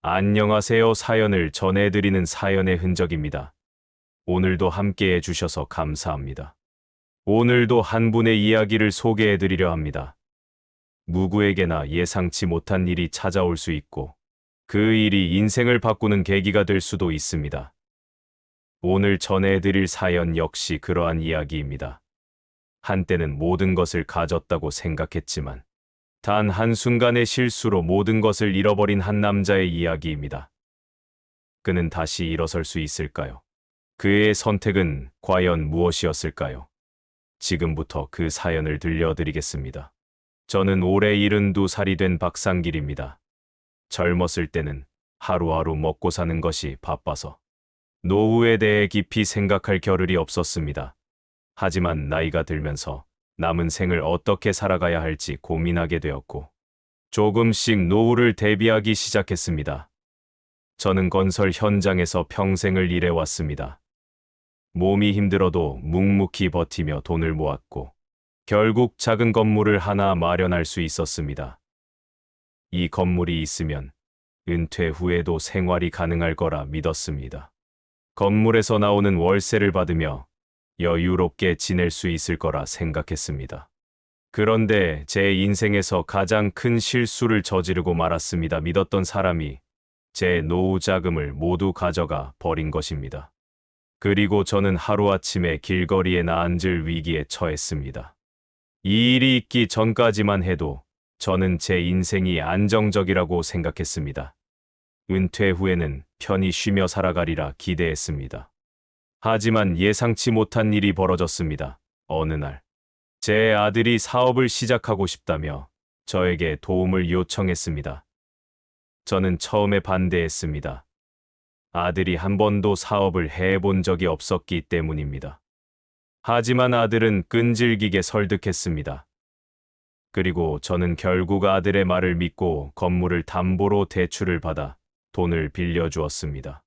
안녕하세요. 사연을 전해드리는 사연의 흔적입니다. 오늘도 함께 해주셔서 감사합니다. 오늘도 한 분의 이야기를 소개해드리려 합니다. 누구에게나 예상치 못한 일이 찾아올 수 있고, 그 일이 인생을 바꾸는 계기가 될 수도 있습니다. 오늘 전해드릴 사연 역시 그러한 이야기입니다. 한때는 모든 것을 가졌다고 생각했지만, 단 한순간의 실수로 모든 것을 잃어버린 한 남자의 이야기입니다. 그는 다시 일어설 수 있을까요? 그의 선택은 과연 무엇이었을까요? 지금부터 그 사연을 들려드리겠습니다. 저는 올해 72살이 된 박상길입니다. 젊었을 때는 하루하루 먹고 사는 것이 바빠서 노후에 대해 깊이 생각할 겨를이 없었습니다. 하지만 나이가 들면서 남은 생을 어떻게 살아가야 할지 고민하게 되었고, 조금씩 노후를 대비하기 시작했습니다. 저는 건설 현장에서 평생을 일해왔습니다. 몸이 힘들어도 묵묵히 버티며 돈을 모았고, 결국 작은 건물을 하나 마련할 수 있었습니다. 이 건물이 있으면 은퇴 후에도 생활이 가능할 거라 믿었습니다. 건물에서 나오는 월세를 받으며 여유롭게 지낼 수 있을 거라 생각했습니다. 그런데 제 인생에서 가장 큰 실수를 저지르고 말았습니다. 믿었던 사람이 제 노후 자금을 모두 가져가 버린 것입니다. 그리고 저는 하루아침에 길거리에 나앉을 위기에 처했습니다. 이 일이 있기 전까지만 해도 저는 제 인생이 안정적이라고 생각했습니다. 은퇴 후에는 편히 쉬며 살아가리라 기대했습니다. 하지만 예상치 못한 일이 벌어졌습니다. 어느 날, 제 아들이 사업을 시작하고 싶다며 저에게 도움을 요청했습니다. 저는 처음에 반대했습니다. 아들이 한 번도 사업을 해본 적이 없었기 때문입니다. 하지만 아들은 끈질기게 설득했습니다. 그리고 저는 결국 아들의 말을 믿고 건물을 담보로 대출을 받아 돈을 빌려주었습니다.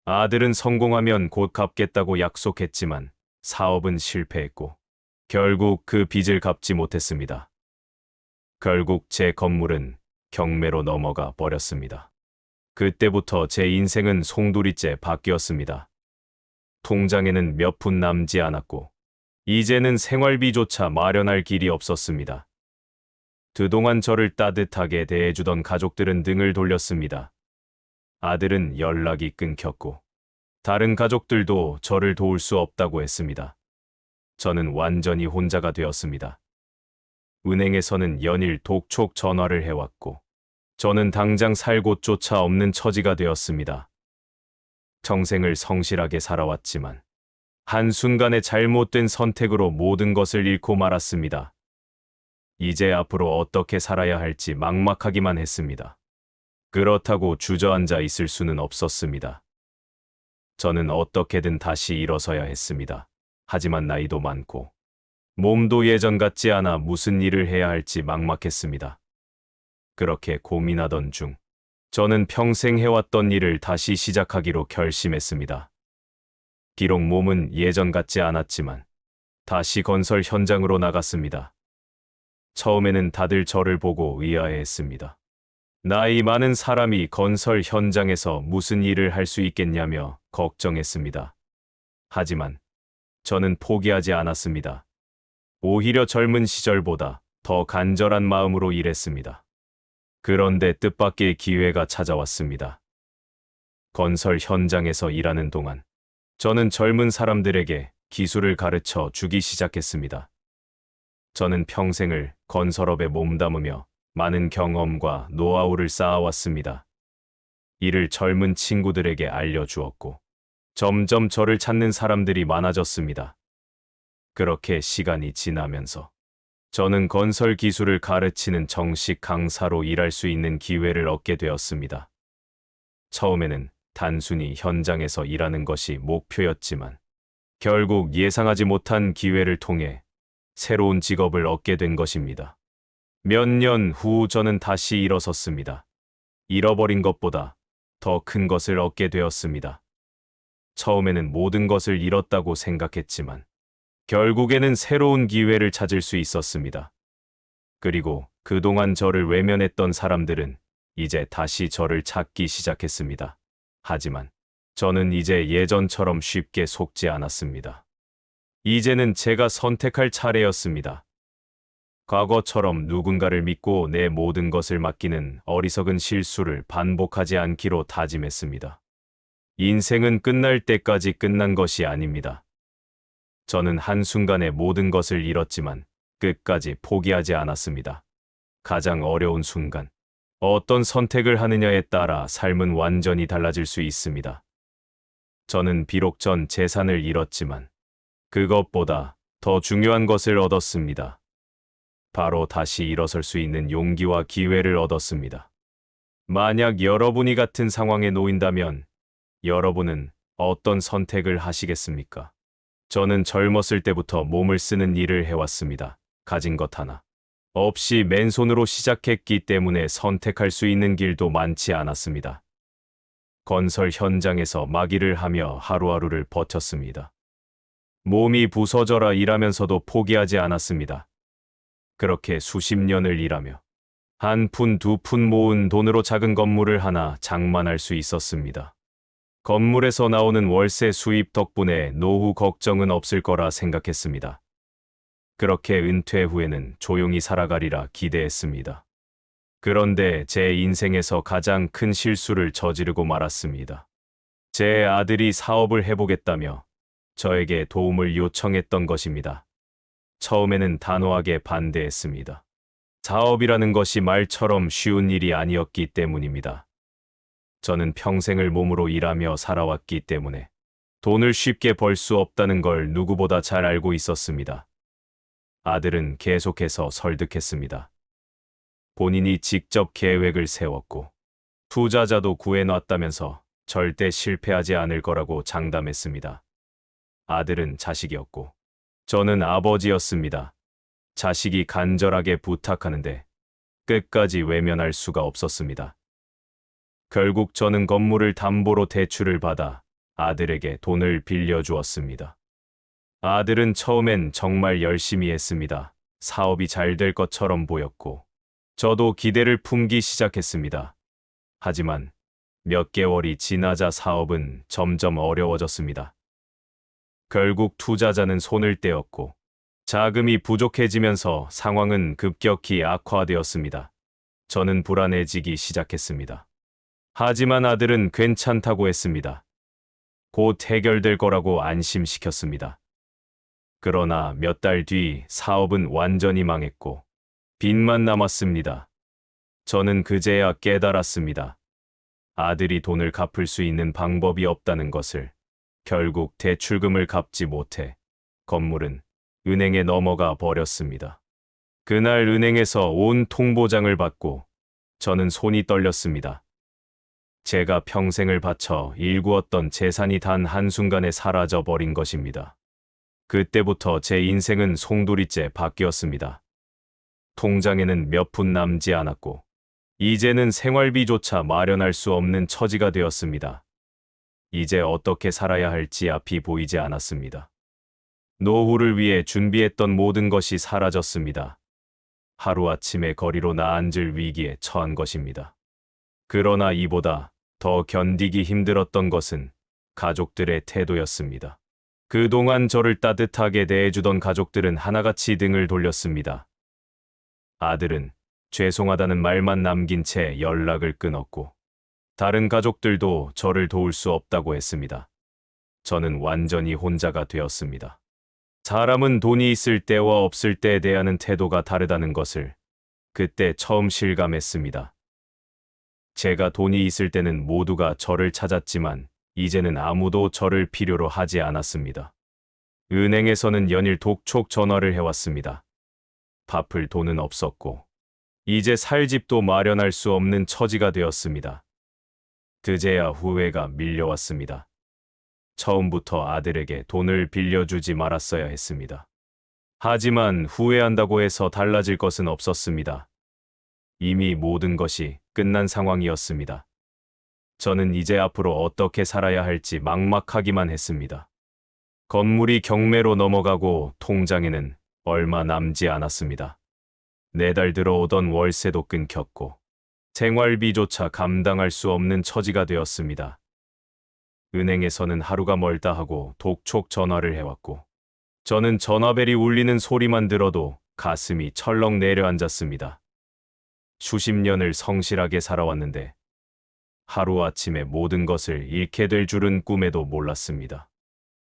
아들은 성공하면 곧 갚겠다고 약속했지만 사업은 실패했고 결국 그 빚을 갚지 못했습니다. 결국 제 건물은 경매로 넘어가 버렸습니다. 그때부터 제 인생은 송두리째 바뀌었습니다. 통장에는 몇 푼 남지 않았고 이제는 생활비조차 마련할 길이 없었습니다. 그동안 저를 따뜻하게 대해주던 가족들은 등을 돌렸습니다. 아들은 연락이 끊겼고 다른 가족들도 저를 도울 수 없다고 했습니다. 저는 완전히 혼자가 되었습니다. 은행에서는 연일 독촉 전화를 해왔고 저는 당장 살 곳조차 없는 처지가 되었습니다. 평생을 성실하게 살아왔지만 한순간의 잘못된 선택으로 모든 것을 잃고 말았습니다. 이제 앞으로 어떻게 살아야 할지 막막하기만 했습니다. 그렇다고 주저앉아 있을 수는 없었습니다. 저는 어떻게든 다시 일어서야 했습니다. 하지만 나이도 많고 몸도 예전 같지 않아 무슨 일을 해야 할지 막막했습니다. 그렇게 고민하던 중 저는 평생 해왔던 일을 다시 시작하기로 결심했습니다. 비록 몸은 예전 같지 않았지만 다시 건설 현장으로 나갔습니다. 처음에는 다들 저를 보고 의아해했습니다. 나이 많은 사람이 건설 현장에서 무슨 일을 할 수 있겠냐며 걱정했습니다. 하지만 저는 포기하지 않았습니다. 오히려 젊은 시절보다 더 간절한 마음으로 일했습니다. 그런데 뜻밖의 기회가 찾아왔습니다. 건설 현장에서 일하는 동안 저는 젊은 사람들에게 기술을 가르쳐 주기 시작했습니다. 저는 평생을 건설업에 몸담으며 많은 경험과 노하우를 쌓아왔습니다. 이를 젊은 친구들에게 알려주었고 점점 저를 찾는 사람들이 많아졌습니다. 그렇게 시간이 지나면서 저는 건설 기술을 가르치는 정식 강사로 일할 수 있는 기회를 얻게 되었습니다. 처음에는 단순히 현장에서 일하는 것이 목표였지만 결국 예상하지 못한 기회를 통해 새로운 직업을 얻게 된 것입니다. 몇 년 후 저는 다시 일어섰습니다. 잃어버린 것보다 더 큰 것을 얻게 되었습니다. 처음에는 모든 것을 잃었다고 생각했지만 결국에는 새로운 기회를 찾을 수 있었습니다. 그리고 그동안 저를 외면했던 사람들은 이제 다시 저를 찾기 시작했습니다. 하지만 저는 이제 예전처럼 쉽게 속지 않았습니다. 이제는 제가 선택할 차례였습니다. 과거처럼 누군가를 믿고 내 모든 것을 맡기는 어리석은 실수를 반복하지 않기로 다짐했습니다. 인생은 끝날 때까지 끝난 것이 아닙니다. 저는 한순간에 모든 것을 잃었지만 끝까지 포기하지 않았습니다. 가장 어려운 순간, 어떤 선택을 하느냐에 따라 삶은 완전히 달라질 수 있습니다. 저는 비록 전 재산을 잃었지만 그것보다 더 중요한 것을 얻었습니다. 바로 다시 일어설 수 있는 용기와 기회를 얻었습니다. 만약 여러분이 같은 상황에 놓인다면 여러분은 어떤 선택을 하시겠습니까? 저는 젊었을 때부터 몸을 쓰는 일을 해왔습니다. 가진 것 하나 없이 맨손으로 시작했기 때문에 선택할 수 있는 길도 많지 않았습니다. 건설 현장에서 막일을 하며 하루하루를 버텼습니다. 몸이 부서져라 일하면서도 포기하지 않았습니다. 그렇게 수십 년을 일하며 한 푼, 두 푼 모은 돈으로 작은 건물을 하나 장만할 수 있었습니다. 건물에서 나오는 월세 수입 덕분에 노후 걱정은 없을 거라 생각했습니다. 그렇게 은퇴 후에는 조용히 살아가리라 기대했습니다. 그런데 제 인생에서 가장 큰 실수를 저지르고 말았습니다. 제 아들이 사업을 해보겠다며 저에게 도움을 요청했던 것입니다. 처음에는 단호하게 반대했습니다. 사업이라는 것이 말처럼 쉬운 일이 아니었기 때문입니다. 저는 평생을 몸으로 일하며 살아왔기 때문에 돈을 쉽게 벌 수 없다는 걸 누구보다 잘 알고 있었습니다. 아들은 계속해서 설득했습니다. 본인이 직접 계획을 세웠고 투자자도 구해놨다면서 절대 실패하지 않을 거라고 장담했습니다. 아들은 자식이었고 저는 아버지였습니다. 자식이 간절하게 부탁하는데 끝까지 외면할 수가 없었습니다. 결국 저는 건물을 담보로 대출을 받아 아들에게 돈을 빌려주었습니다. 아들은 처음엔 정말 열심히 했습니다. 사업이 잘 될 것처럼 보였고 저도 기대를 품기 시작했습니다. 하지만 몇 개월이 지나자 사업은 점점 어려워졌습니다. 결국 투자자는 손을 떼었고 자금이 부족해지면서 상황은 급격히 악화되었습니다. 저는 불안해지기 시작했습니다. 하지만 아들은 괜찮다고 했습니다. 곧 해결될 거라고 안심시켰습니다. 그러나 몇 달 뒤 사업은 완전히 망했고 빚만 남았습니다. 저는 그제야 깨달았습니다. 아들이 돈을 갚을 수 있는 방법이 없다는 것을. 결국 대출금을 갚지 못해 건물은 은행에 넘어가 버렸습니다. 그날 은행에서 온 통보장을 받고 저는 손이 떨렸습니다. 제가 평생을 바쳐 일구었던 재산이 단 한순간에 사라져 버린 것입니다. 그때부터 제 인생은 송두리째 바뀌었습니다. 통장에는 몇 푼 남지 않았고 이제는 생활비조차 마련할 수 없는 처지가 되었습니다. 이제 어떻게 살아야 할지 앞이 보이지 않았습니다. 노후를 위해 준비했던 모든 것이 사라졌습니다. 하루아침에 거리로 나앉을 위기에 처한 것입니다. 그러나 이보다 더 견디기 힘들었던 것은 가족들의 태도였습니다. 그동안 저를 따뜻하게 대해주던 가족들은 하나같이 등을 돌렸습니다. 아들은 죄송하다는 말만 남긴 채 연락을 끊었고 다른 가족들도 저를 도울 수 없다고 했습니다. 저는 완전히 혼자가 되었습니다. 사람은 돈이 있을 때와 없을 때에 대하는 태도가 다르다는 것을 그때 처음 실감했습니다. 제가 돈이 있을 때는 모두가 저를 찾았지만 이제는 아무도 저를 필요로 하지 않았습니다. 은행에서는 연일 독촉 전화를 해왔습니다. 바쁠 돈은 없었고 이제 살 집도 마련할 수 없는 처지가 되었습니다. 그제야 후회가 밀려왔습니다. 처음부터 아들에게 돈을 빌려주지 말았어야 했습니다. 하지만 후회한다고 해서 달라질 것은 없었습니다. 이미 모든 것이 끝난 상황이었습니다. 저는 이제 앞으로 어떻게 살아야 할지 막막하기만 했습니다. 건물이 경매로 넘어가고 통장에는 얼마 남지 않았습니다. 4달 들어오던 월세도 끊겼고 생활비조차 감당할 수 없는 처지가 되었습니다. 은행에서는 하루가 멀다 하고 독촉 전화를 해왔고, 저는 전화벨이 울리는 소리만 들어도 가슴이 철렁 내려앉았습니다. 수십 년을 성실하게 살아왔는데 하루아침에 모든 것을 잃게 될 줄은 꿈에도 몰랐습니다.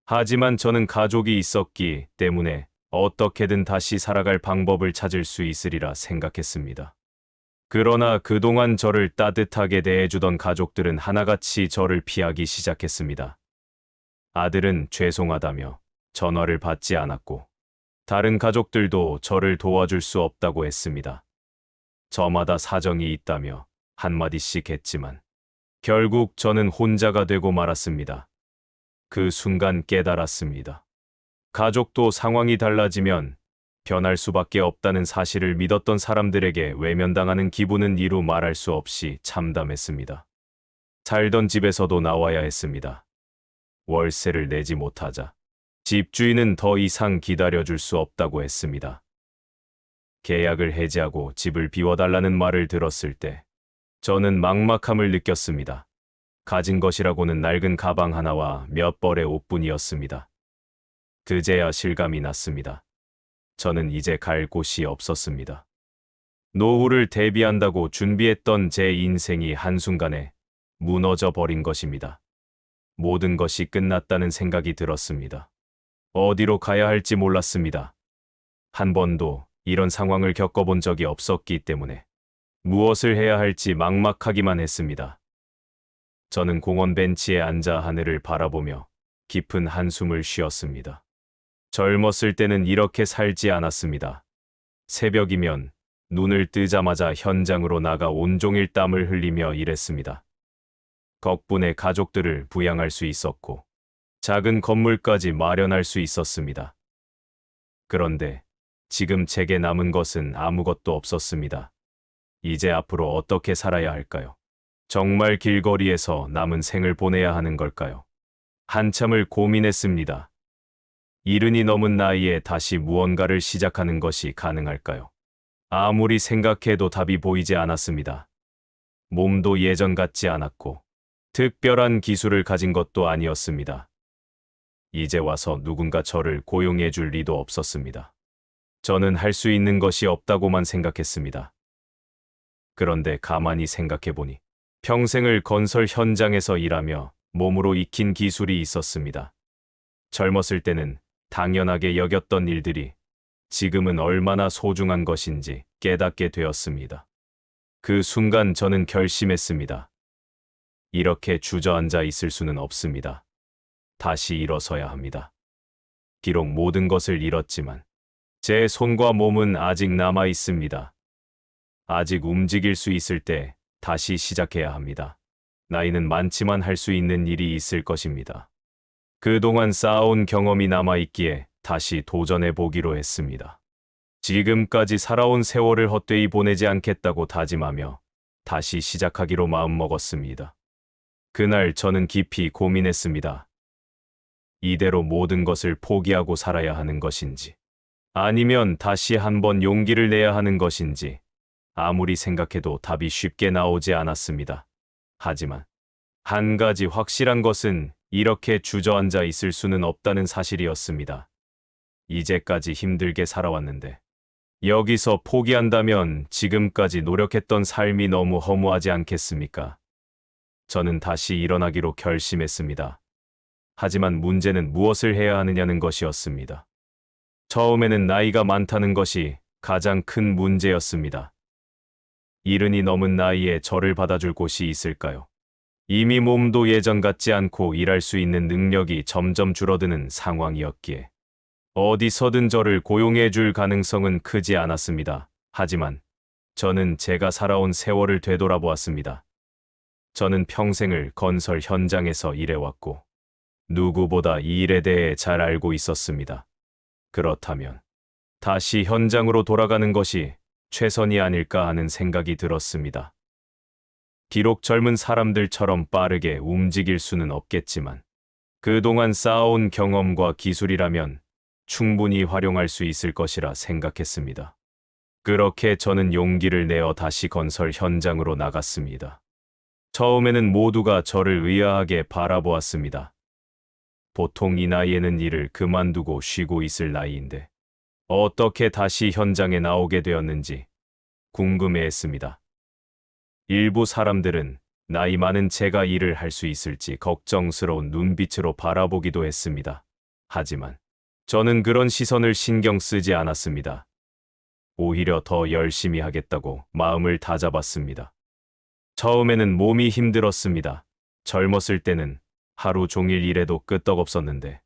하지만 저는 가족이 있었기 때문에 어떻게든 다시 살아갈 방법을 찾을 수 있으리라 생각했습니다. 그러나 그동안 저를 따뜻하게 대해주던 가족들은 하나같이 저를 피하기 시작했습니다. 아들은 죄송하다며 전화를 받지 않았고, 다른 가족들도 저를 도와줄 수 없다고 했습니다. 저마다 사정이 있다며 한마디씩 했지만, 결국 저는 혼자가 되고 말았습니다. 그 순간 깨달았습니다. 가족도 상황이 달라지면 변할 수밖에 없다는 사실을 믿었던 사람들에게 외면당하는 기분은 이루 말할 수 없이 참담했습니다. 살던 집에서도 나와야 했습니다. 월세를 내지 못하자 집주인은 더 이상 기다려줄 수 없다고 했습니다. 계약을 해지하고 집을 비워달라는 말을 들었을 때 저는 막막함을 느꼈습니다. 가진 것이라고는 낡은 가방 하나와 몇 벌의 옷뿐이었습니다. 그제야 실감이 났습니다. 저는 이제 갈 곳이 없었습니다. 노후를 대비한다고 준비했던 제 인생이 한순간에 무너져 버린 것입니다. 모든 것이 끝났다는 생각이 들었습니다. 어디로 가야 할지 몰랐습니다. 한 번도 이런 상황을 겪어본 적이 없었기 때문에 무엇을 해야 할지 막막하기만 했습니다. 저는 공원 벤치에 앉아 하늘을 바라보며 깊은 한숨을 쉬었습니다. 젊었을 때는 이렇게 살지 않았습니다. 새벽이면 눈을 뜨자마자 현장으로 나가 온종일 땀을 흘리며 일했습니다. 덕분에 가족들을 부양할 수 있었고, 작은 건물까지 마련할 수 있었습니다. 그런데 지금 제게 남은 것은 아무것도 없었습니다. 이제 앞으로 어떻게 살아야 할까요? 정말 길거리에서 남은 생을 보내야 하는 걸까요? 한참을 고민했습니다. 이른이 넘은 나이에 다시 무언가를 시작하는 것이 가능할까요? 아무리 생각해도 답이 보이지 않았습니다. 몸도 예전 같지 않았고, 특별한 기술을 가진 것도 아니었습니다. 이제 와서 누군가 저를 고용해 줄 리도 없었습니다. 저는 할 수 있는 것이 없다고만 생각했습니다. 그런데 가만히 생각해보니 평생을 건설 현장에서 일하며 몸으로 익힌 기술이 있었습니다. 젊었을 때는 당연하게 여겼던 일들이 지금은 얼마나 소중한 것인지 깨닫게 되었습니다. 그 순간 저는 결심했습니다. 이렇게 주저앉아 있을 수는 없습니다. 다시 일어서야 합니다. 비록 모든 것을 잃었지만 제 손과 몸은 아직 남아 있습니다. 아직 움직일 수 있을 때 다시 시작해야 합니다. 나이는 많지만 할 수 있는 일이 있을 것입니다. 그동안 쌓아온 경험이 남아있기에 다시 도전해 보기로 했습니다. 지금까지 살아온 세월을 헛되이 보내지 않겠다고 다짐하며 다시 시작하기로 마음먹었습니다. 그날 저는 깊이 고민했습니다. 이대로 모든 것을 포기하고 살아야 하는 것인지, 아니면 다시 한번 용기를 내야 하는 것인지, 아무리 생각해도 답이 쉽게 나오지 않았습니다. 하지만 한 가지 확실한 것은 이렇게 주저앉아 있을 수는 없다는 사실이었습니다. 이제까지 힘들게 살아왔는데 여기서 포기한다면 지금까지 노력했던 삶이 너무 허무하지 않겠습니까? 저는 다시 일어나기로 결심했습니다. 하지만 문제는 무엇을 해야 하느냐는 것이었습니다. 처음에는 나이가 많다는 것이 가장 큰 문제였습니다. 이른이 넘은 나이에 저를 받아줄 곳이 있을까요? 이미 몸도 예전 같지 않고 일할 수 있는 능력이 점점 줄어드는 상황이었기에 어디서든 저를 고용해 줄 가능성은 크지 않았습니다. 하지만 저는 제가 살아온 세월을 되돌아보았습니다. 저는 평생을 건설 현장에서 일해왔고 누구보다 이 일에 대해 잘 알고 있었습니다. 그렇다면 다시 현장으로 돌아가는 것이 최선이 아닐까 하는 생각이 들었습니다. 비록 젊은 사람들처럼 빠르게 움직일 수는 없겠지만 그동안 쌓아온 경험과 기술이라면 충분히 활용할 수 있을 것이라 생각했습니다. 그렇게 저는 용기를 내어 다시 건설 현장으로 나갔습니다. 처음에는 모두가 저를 의아하게 바라보았습니다. 보통 이 나이에는 일을 그만두고 쉬고 있을 나이인데 어떻게 다시 현장에 나오게 되었는지 궁금해했습니다. 일부 사람들은 나이 많은 제가 일을 할 수 있을지 걱정스러운 눈빛으로 바라보기도 했습니다. 하지만 저는 그런 시선을 신경 쓰지 않았습니다. 오히려 더 열심히 하겠다고 마음을 다잡았습니다. 처음에는 몸이 힘들었습니다. 젊었을 때는 하루 종일 일해도 끄떡없었는데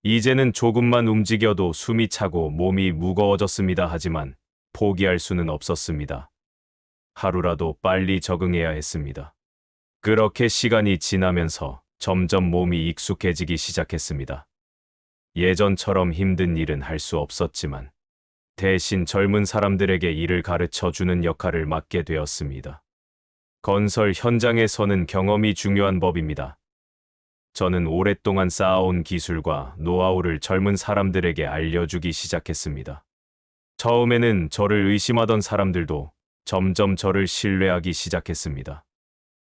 이제는 조금만 움직여도 숨이 차고 몸이 무거워졌습니다. 하지만 포기할 수는 없었습니다. 하루라도 빨리 적응해야 했습니다. 그렇게 시간이 지나면서 점점 몸이 익숙해지기 시작했습니다. 예전처럼 힘든 일은 할 수 없었지만 대신 젊은 사람들에게 일을 가르쳐 주는 역할을 맡게 되었습니다. 건설 현장에서는 경험이 중요한 법입니다. 저는 오랫동안 쌓아온 기술과 노하우를 젊은 사람들에게 알려주기 시작했습니다. 처음에는 저를 의심하던 사람들도 점점 저를 신뢰하기 시작했습니다.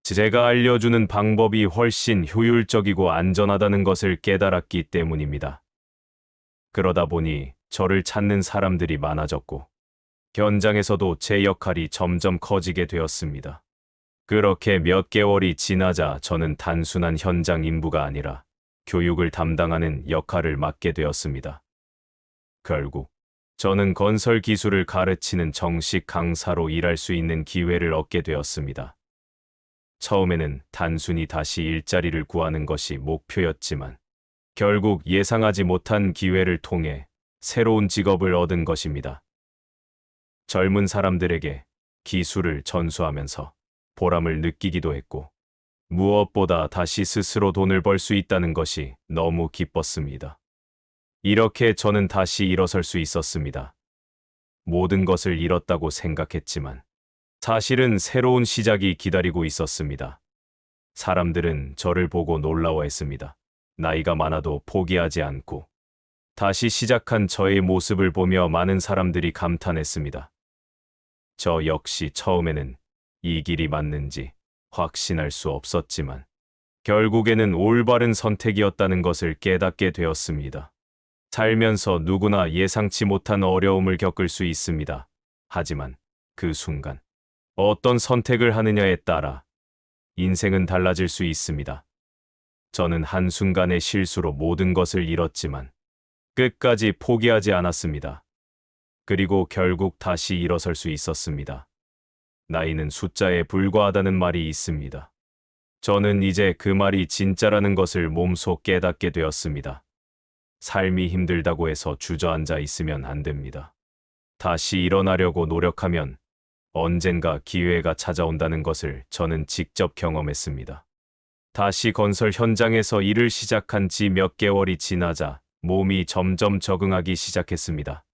제가 알려주는 방법이 훨씬 효율적이고 안전하다는 것을 깨달았기 때문입니다. 그러다 보니 저를 찾는 사람들이 많아졌고 현장에서도 제 역할이 점점 커지게 되었습니다. 그렇게 몇 개월이 지나자 저는 단순한 현장 인부가 아니라 교육을 담당하는 역할을 맡게 되었습니다. 결국 저는 건설 기술을 가르치는 정식 강사로 일할 수 있는 기회를 얻게 되었습니다. 처음에는 단순히 다시 일자리를 구하는 것이 목표였지만 결국 예상하지 못한 기회를 통해 새로운 직업을 얻은 것입니다. 젊은 사람들에게 기술을 전수하면서 보람을 느끼기도 했고 무엇보다 다시 스스로 돈을 벌 수 있다는 것이 너무 기뻤습니다. 이렇게 저는 다시 일어설 수 있었습니다. 모든 것을 잃었다고 생각했지만 사실은 새로운 시작이 기다리고 있었습니다. 사람들은 저를 보고 놀라워했습니다. 나이가 많아도 포기하지 않고 다시 시작한 저의 모습을 보며 많은 사람들이 감탄했습니다. 저 역시 처음에는 이 길이 맞는지 확신할 수 없었지만 결국에는 올바른 선택이었다는 것을 깨닫게 되었습니다. 살면서 누구나 예상치 못한 어려움을 겪을 수 있습니다. 하지만 그 순간 어떤 선택을 하느냐에 따라 인생은 달라질 수 있습니다. 저는 한순간의 실수로 모든 것을 잃었지만 끝까지 포기하지 않았습니다. 그리고 결국 다시 일어설 수 있었습니다. 나이는 숫자에 불과하다는 말이 있습니다. 저는 이제 그 말이 진짜라는 것을 몸소 깨닫게 되었습니다. 삶이 힘들다고 해서 주저앉아 있으면 안 됩니다. 다시 일어나려고 노력하면 언젠가 기회가 찾아온다는 것을 저는 직접 경험했습니다. 다시 건설 현장에서 일을 시작한 지 몇 개월이 지나자 몸이 점점 적응하기 시작했습니다.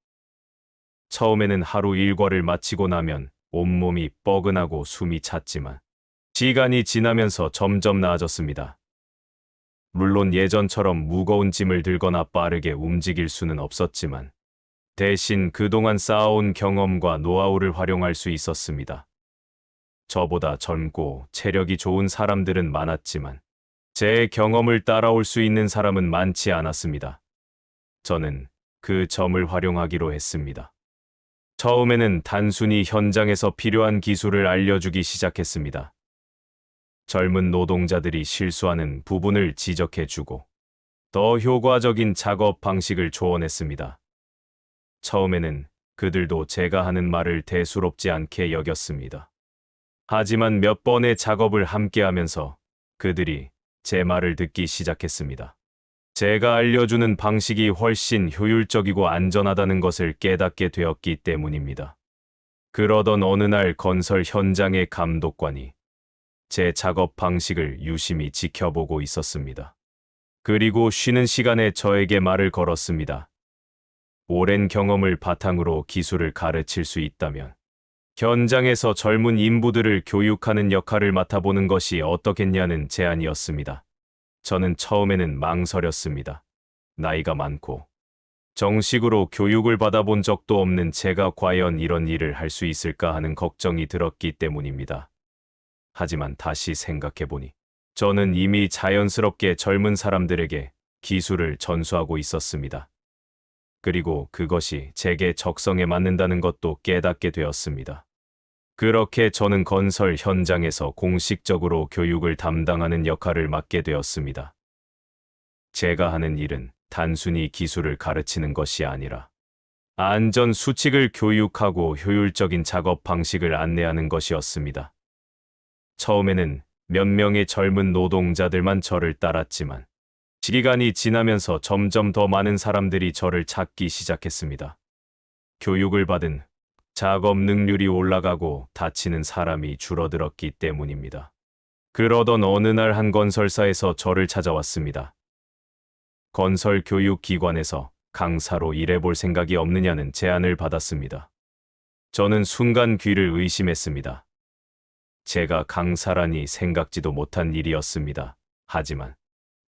처음에는 하루 일과를 마치고 나면 온몸이 뻐근하고 숨이 찼지만 시간이 지나면서 점점 나아졌습니다. 물론 예전처럼 무거운 짐을 들거나 빠르게 움직일 수는 없었지만 대신 그동안 쌓아온 경험과 노하우를 활용할 수 있었습니다. 저보다 젊고 체력이 좋은 사람들은 많았지만 제 경험을 따라올 수 있는 사람은 많지 않았습니다. 저는 그 점을 활용하기로 했습니다. 처음에는 단순히 현장에서 필요한 기술을 알려주기 시작했습니다. 젊은 노동자들이 실수하는 부분을 지적해주고 더 효과적인 작업 방식을 조언했습니다. 처음에는 그들도 제가 하는 말을 대수롭지 않게 여겼습니다. 하지만 몇 번의 작업을 함께하면서 그들이 제 말을 듣기 시작했습니다. 제가 알려주는 방식이 훨씬 효율적이고 안전하다는 것을 깨닫게 되었기 때문입니다. 그러던 어느 날 건설 현장의 감독관이 제 작업 방식을 유심히 지켜보고 있었습니다. 그리고 쉬는 시간에 저에게 말을 걸었습니다. 오랜 경험을 바탕으로 기술을 가르칠 수 있다면 현장에서 젊은 인부들을 교육하는 역할을 맡아보는 것이 어떻겠냐는 제안이었습니다. 저는 처음에는 망설였습니다. 나이가 많고 정식으로 교육을 받아본 적도 없는 제가 과연 이런 일을 할 수 있을까 하는 걱정이 들었기 때문입니다. 하지만 다시 생각해보니 저는 이미 자연스럽게 젊은 사람들에게 기술을 전수하고 있었습니다. 그리고 그것이 제게 적성에 맞는다는 것도 깨닫게 되었습니다. 그렇게 저는 건설 현장에서 공식적으로 교육을 담당하는 역할을 맡게 되었습니다. 제가 하는 일은 단순히 기술을 가르치는 것이 아니라 안전 수칙을 교육하고 효율적인 작업 방식을 안내하는 것이었습니다. 처음에는 몇 명의 젊은 노동자들만 저를 따랐지만 시간이 지나면서 점점 더 많은 사람들이 저를 찾기 시작했습니다. 교육을 받은 작업 능률이 올라가고 다치는 사람이 줄어들었기 때문입니다. 그러던 어느 날 한 건설사에서 저를 찾아왔습니다. 건설 교육 기관에서 강사로 일해볼 생각이 없느냐는 제안을 받았습니다. 저는 순간 귀를 의심했습니다. 제가 강사라니 생각지도 못한 일이었습니다. 하지만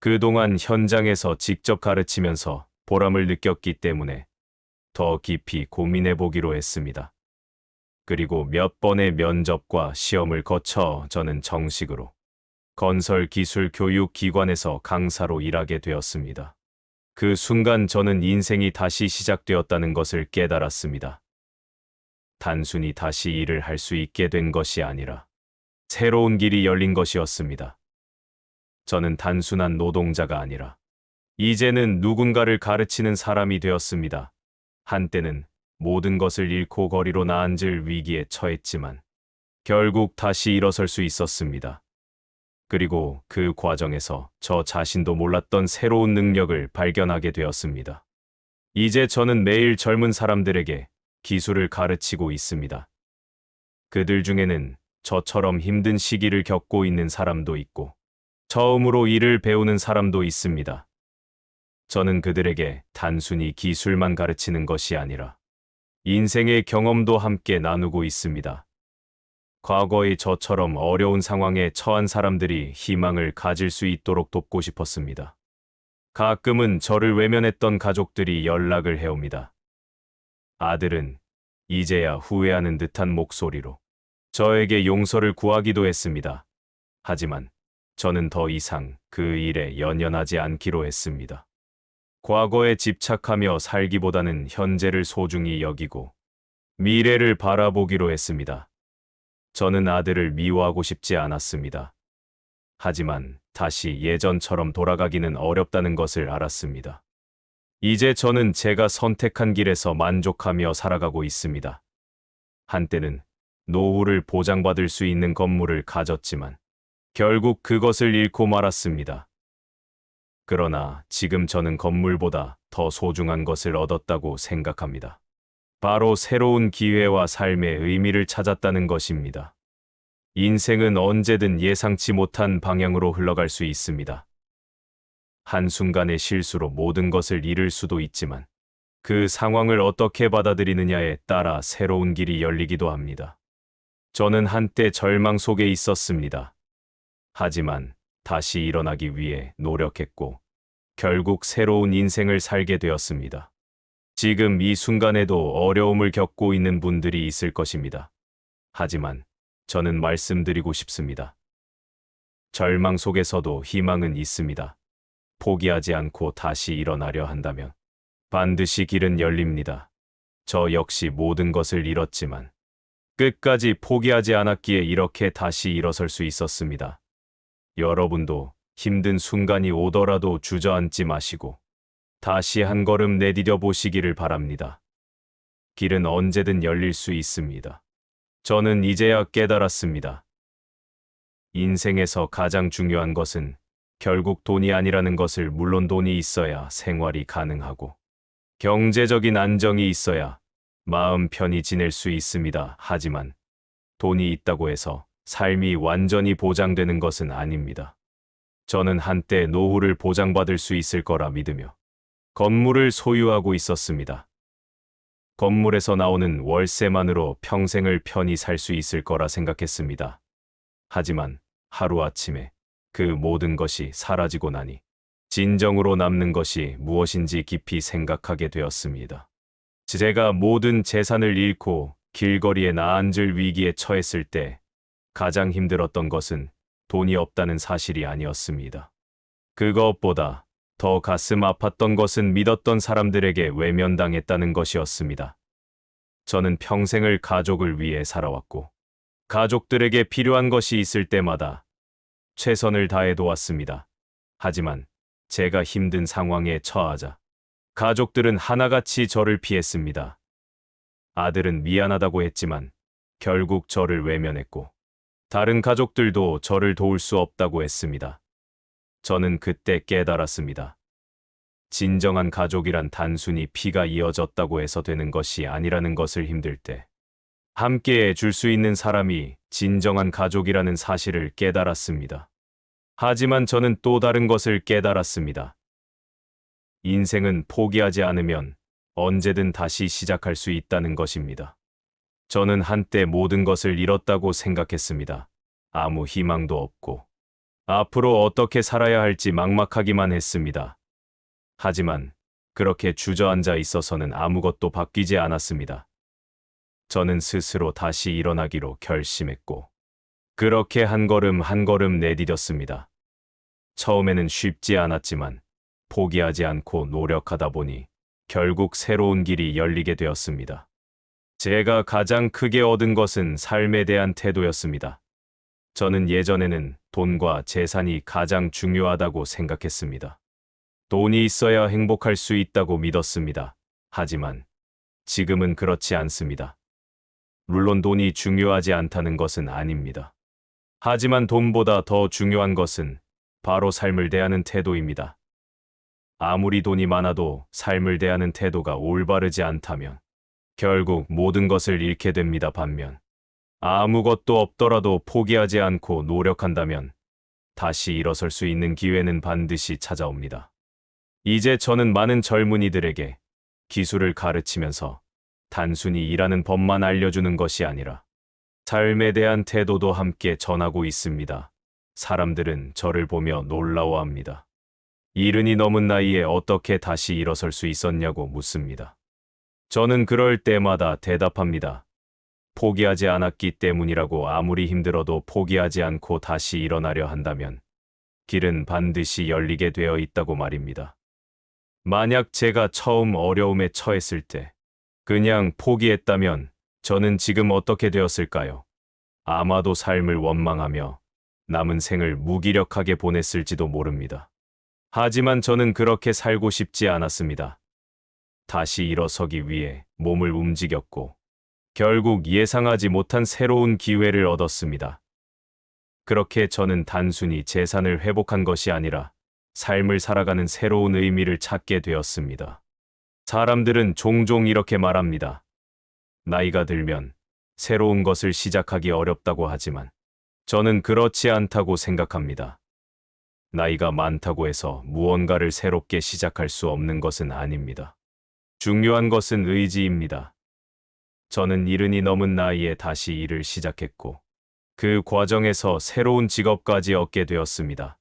그동안 현장에서 직접 가르치면서 보람을 느꼈기 때문에 더 깊이 고민해 보기로 했습니다. 그리고 몇 번의 면접과 시험을 거쳐 저는 정식으로 건설기술교육기관에서 강사로 일하게 되었습니다. 그 순간 저는 인생이 다시 시작되었다는 것을 깨달았습니다. 단순히 다시 일을 할 수 있게 된 것이 아니라 새로운 길이 열린 것이었습니다. 저는 단순한 노동자가 아니라 이제는 누군가를 가르치는 사람이 되었습니다. 한때는 모든 것을 잃고 거리로 나앉을 위기에 처했지만 결국 다시 일어설 수 있었습니다. 그리고 그 과정에서 저 자신도 몰랐던 새로운 능력을 발견하게 되었습니다. 이제 저는 매일 젊은 사람들에게 기술을 가르치고 있습니다. 그들 중에는 저처럼 힘든 시기를 겪고 있는 사람도 있고 처음으로 일을 배우는 사람도 있습니다. 저는 그들에게 단순히 기술만 가르치는 것이 아니라 인생의 경험도 함께 나누고 있습니다. 과거의 저처럼 어려운 상황에 처한 사람들이 희망을 가질 수 있도록 돕고 싶었습니다. 가끔은 저를 외면했던 가족들이 연락을 해옵니다. 아들은 이제야 후회하는 듯한 목소리로 저에게 용서를 구하기도 했습니다. 하지만 저는 더 이상 그 일에 연연하지 않기로 했습니다. 과거에 집착하며 살기보다는 현재를 소중히 여기고 미래를 바라보기로 했습니다. 저는 아들을 미워하고 싶지 않았습니다. 하지만 다시 예전처럼 돌아가기는 어렵다는 것을 알았습니다. 이제 저는 제가 선택한 길에서 만족하며 살아가고 있습니다. 한때는 노후를 보장받을 수 있는 건물을 가졌지만 결국 그것을 잃고 말았습니다. 그러나 지금 저는 건물보다 더 소중한 것을 얻었다고 생각합니다. 바로 새로운 기회와 삶의 의미를 찾았다는 것입니다. 인생은 언제든 예상치 못한 방향으로 흘러갈 수 있습니다. 한순간의 실수로 모든 것을 잃을 수도 있지만 그 상황을 어떻게 받아들이느냐에 따라 새로운 길이 열리기도 합니다. 저는 한때 절망 속에 있었습니다. 하지만 다시 일어나기 위해 노력했고 결국 새로운 인생을 살게 되었습니다. 지금 이 순간에도 어려움을 겪고 있는 분들이 있을 것입니다. 하지만 저는 말씀드리고 싶습니다. 절망 속에서도 희망은 있습니다. 포기하지 않고 다시 일어나려 한다면 반드시 길은 열립니다. 저 역시 모든 것을 잃었지만 끝까지 포기하지 않았기에 이렇게 다시 일어설 수 있었습니다. 여러분도 힘든 순간이 오더라도 주저앉지 마시고 다시 한 걸음 내디뎌 보시기를 바랍니다. 길은 언제든 열릴 수 있습니다. 저는 이제야 깨달았습니다. 인생에서 가장 중요한 것은 결국 돈이 아니라는 것을, 물론 돈이 있어야 생활이 가능하고 경제적인 안정이 있어야 마음 편히 지낼 수 있습니다. 하지만 돈이 있다고 해서 삶이 완전히 보장되는 것은 아닙니다. 저는 한때 노후를 보장받을 수 있을 거라 믿으며 건물을 소유하고 있었습니다. 건물에서 나오는 월세만으로 평생을 편히 살 수 있을 거라 생각했습니다. 하지만 하루아침에 그 모든 것이 사라지고 나니 진정으로 남는 것이 무엇인지 깊이 생각하게 되었습니다. 제가 모든 재산을 잃고 길거리에 나앉을 위기에 처했을 때 가장 힘들었던 것은 돈이 없다는 사실이 아니었습니다. 그것보다 더 가슴 아팠던 것은 믿었던 사람들에게 외면당했다는 것이었습니다. 저는 평생을 가족을 위해 살아왔고, 가족들에게 필요한 것이 있을 때마다 최선을 다해 도왔습니다. 하지만 제가 힘든 상황에 처하자 가족들은 하나같이 저를 피했습니다. 아들은 미안하다고 했지만 결국 저를 외면했고, 다른 가족들도 저를 도울 수 없다고 했습니다. 저는 그때 깨달았습니다. 진정한 가족이란 단순히 피가 이어졌다고 해서 되는 것이 아니라는 것을 힘들 때 함께해 줄 수 있는 사람이 진정한 가족이라는 사실을 깨달았습니다. 하지만 저는 또 다른 것을 깨달았습니다. 인생은 포기하지 않으면 언제든 다시 시작할 수 있다는 것입니다. 저는 한때 모든 것을 잃었다고 생각했습니다. 아무 희망도 없고, 앞으로 어떻게 살아야 할지 막막하기만 했습니다. 하지만 그렇게 주저앉아 있어서는 아무것도 바뀌지 않았습니다. 저는 스스로 다시 일어나기로 결심했고, 그렇게 한 걸음 한 걸음 내디뎠습니다. 처음에는 쉽지 않았지만 포기하지 않고 노력하다 보니 결국 새로운 길이 열리게 되었습니다. 제가 가장 크게 얻은 것은 삶에 대한 태도였습니다. 저는 예전에는 돈과 재산이 가장 중요하다고 생각했습니다. 돈이 있어야 행복할 수 있다고 믿었습니다. 하지만 지금은 그렇지 않습니다. 물론 돈이 중요하지 않다는 것은 아닙니다. 하지만 돈보다 더 중요한 것은 바로 삶을 대하는 태도입니다. 아무리 돈이 많아도 삶을 대하는 태도가 올바르지 않다면 결국 모든 것을 잃게 됩니다. 반면 아무것도 없더라도 포기하지 않고 노력한다면 다시 일어설 수 있는 기회는 반드시 찾아옵니다. 이제 저는 많은 젊은이들에게 기술을 가르치면서 단순히 일하는 법만 알려주는 것이 아니라 삶에 대한 태도도 함께 전하고 있습니다. 사람들은 저를 보며 놀라워합니다. 이른이 넘은 나이에 어떻게 다시 일어설 수 있었냐고 묻습니다. 저는 그럴 때마다 대답합니다. 포기하지 않았기 때문이라고. 아무리 힘들어도 포기하지 않고 다시 일어나려 한다면 길은 반드시 열리게 되어 있다고 말입니다. 만약 제가 처음 어려움에 처했을 때 그냥 포기했다면 저는 지금 어떻게 되었을까요? 아마도 삶을 원망하며 남은 생을 무기력하게 보냈을지도 모릅니다. 하지만 저는 그렇게 살고 싶지 않았습니다. 다시 일어서기 위해 몸을 움직였고 결국 예상하지 못한 새로운 기회를 얻었습니다. 그렇게 저는 단순히 재산을 회복한 것이 아니라 삶을 살아가는 새로운 의미를 찾게 되었습니다. 사람들은 종종 이렇게 말합니다. 나이가 들면 새로운 것을 시작하기 어렵다고 하지만 저는 그렇지 않다고 생각합니다. 나이가 많다고 해서 무언가를 새롭게 시작할 수 없는 것은 아닙니다. 중요한 것은 의지입니다. 저는 이른이 넘은 나이에 다시 일을 시작했고 그 과정에서 새로운 직업까지 얻게 되었습니다.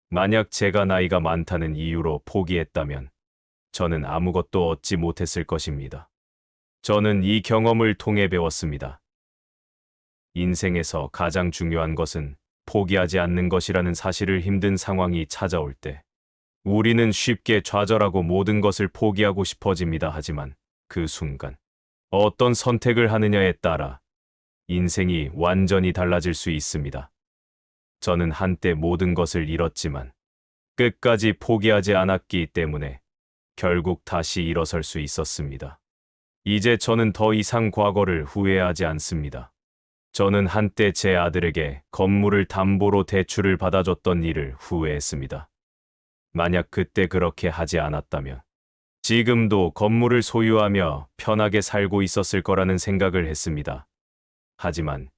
만약 제가 나이가 많다는 이유로 포기했다면 저는 아무것도 얻지 못했을 것입니다. 저는 이 경험을 통해 배웠습니다. 인생에서 가장 중요한 것은 포기하지 않는 것이라는 사실을 힘든 상황이 찾아올 때 우리는 쉽게 좌절하고 모든 것을 포기하고 싶어집니다. 하지만 그 순간 어떤 선택을 하느냐에 따라 인생이 완전히 달라질 수 있습니다. 저는 한때 모든 것을 잃었지만 끝까지 포기하지 않았기 때문에 결국 다시 일어설 수 있었습니다. 이제 저는 더 이상 과거를 후회하지 않습니다. 저는 한때 제 아들에게 건물을 담보로 대출을 받아줬던 일을 후회했습니다. 만약 그때 그렇게 하지 않았다면 지금도 건물을 소유하며 편하게 살고 있었을 거라는 생각을 했습니다. 하지만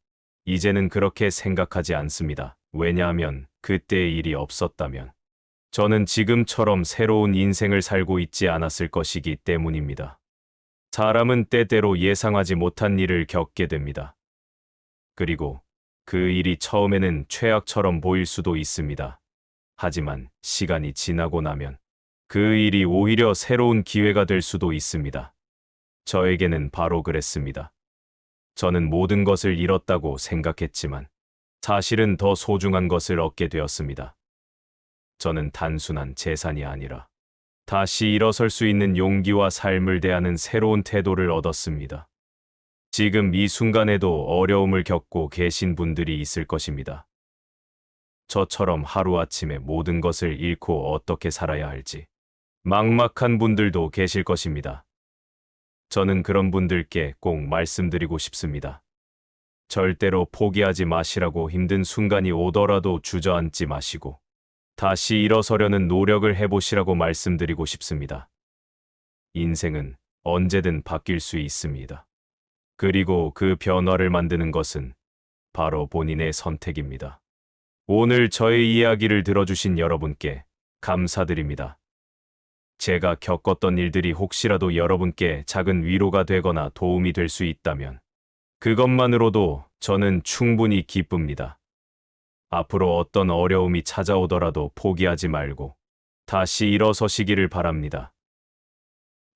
이제는 그렇게 생각하지 않습니다. 왜냐하면 그때의 일이 없었다면 저는 지금처럼 새로운 인생을 살고 있지 않았을 것이기 때문입니다. 사람은 때때로 예상하지 못한 일을 겪게 됩니다. 그리고 그 일이 처음에는 최악처럼 보일 수도 있습니다. 하지만 시간이 지나고 나면 그 일이 오히려 새로운 기회가 될 수도 있습니다. 저에게는 바로 그랬습니다. 저는 모든 것을 잃었다고 생각했지만 사실은 더 소중한 것을 얻게 되었습니다. 저는 단순한 재산이 아니라 다시 일어설 수 있는 용기와 삶을 대하는 새로운 태도를 얻었습니다. 지금 이 순간에도 어려움을 겪고 계신 분들이 있을 것입니다. 저처럼 하루아침에 모든 것을 잃고 어떻게 살아야 할지 막막한 분들도 계실 것입니다. 저는 그런 분들께 꼭 말씀드리고 싶습니다. 절대로 포기하지 마시라고. 힘든 순간이 오더라도 주저앉지 마시고 다시 일어서려는 노력을 해보시라고 말씀드리고 싶습니다. 인생은 언제든 바뀔 수 있습니다. 그리고 그 변화를 만드는 것은 바로 본인의 선택입니다. 오늘 저의 이야기를 들어주신 여러분께 감사드립니다. 제가 겪었던 일들이 혹시라도 여러분께 작은 위로가 되거나 도움이 될 수 있다면 그것만으로도 저는 충분히 기쁩니다. 앞으로 어떤 어려움이 찾아오더라도 포기하지 말고 다시 일어서시기를 바랍니다.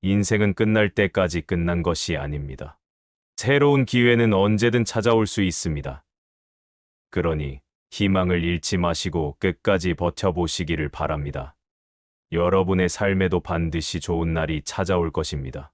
인생은 끝날 때까지 끝난 것이 아닙니다. 새로운 기회는 언제든 찾아올 수 있습니다. 그러니 희망을 잃지 마시고 끝까지 버텨보시기를 바랍니다. 여러분의 삶에도 반드시 좋은 날이 찾아올 것입니다.